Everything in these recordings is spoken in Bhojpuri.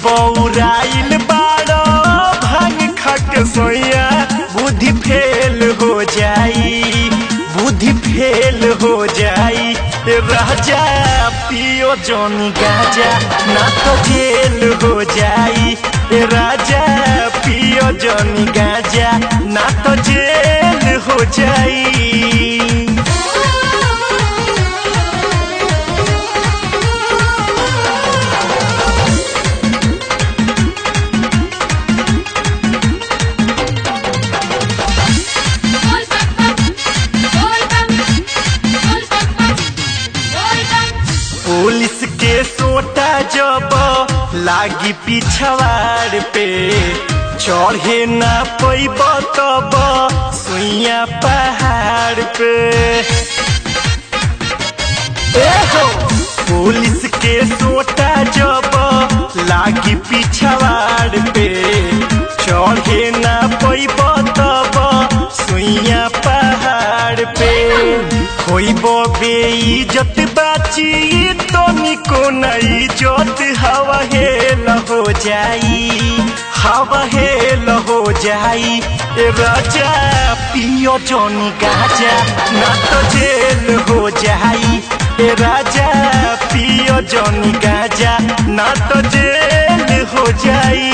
बौराइल बाड़ो भांग खा के सोया बुद्धि फेल हो जाई, बुद्धि फेल हो जाई। राजा पियो जोनी गाजा ना तो जेल हो जाई। राजा पियो जोनी गाजा ना तो जेल हो जाई। पुलिस के सोटा जब लागी पिछवाड़ पे चढ़े ना पैब तब सुइया पहाड़ पे। पुलिस के सोटा जब लागी पिछवाड़ पे चढ़े ना पैब तब सुइया पहाड़ पे। खोइबो बेइज्जत बाची तो निको नहीं जोत हवा हेल हो जाई, हवा हेल हो जाई। राजा पियो जोनी गाजा ना तो जेल हो जाई। राजा पियो जोनी गाजा ना तो जेल हो जाई।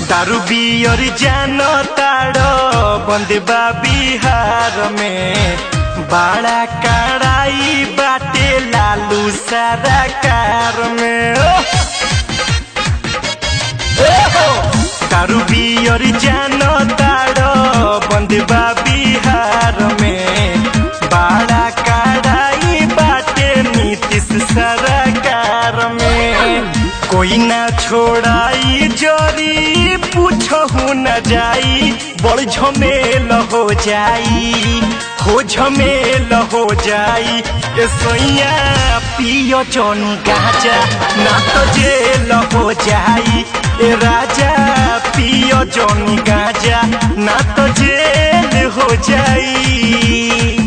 दारू बियर जान ताड़ो बंदबा बिहार में बड़ा कड़ाई बाटे लालू सारा कार में। दारू बियर जान ताड़ो बंदबा बिहार में बड़ा कड़ाई बाटे नीतीश सरकार में। कोई ना छोड़ाई जरी पूछहु न जाई, बड़ झमेल हो जाई, हो झमेल हो जाई। सोइया पियो जोनी गाजा ना तो जेल हो जाई। राजा पियो जोनी गाजा ना तो जेल हो जाई।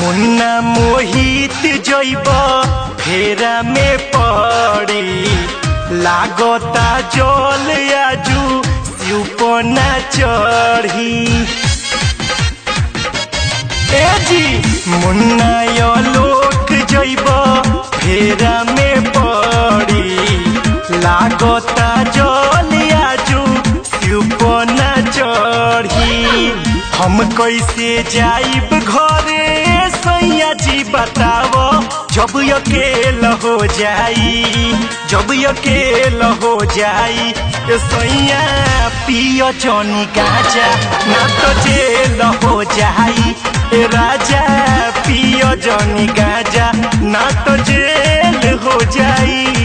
मुन्ना मोहित जइब फेरा में पड़ी लागता जल आजू सिउपना चढ़ी। जी मुन्ना लोक जइब फेरा में पड़ी लागता जल आजू सिउपना चढ़ी। हम कैसे जाइब घरे सैया जी बताओ जब अकेल हो जाई, जब अकेल हो जाई। सैया पियो जोनी गाजा ना तो जेल हो जाई। राजा पियो जोनी गाजा ना तो जेल हो जाई।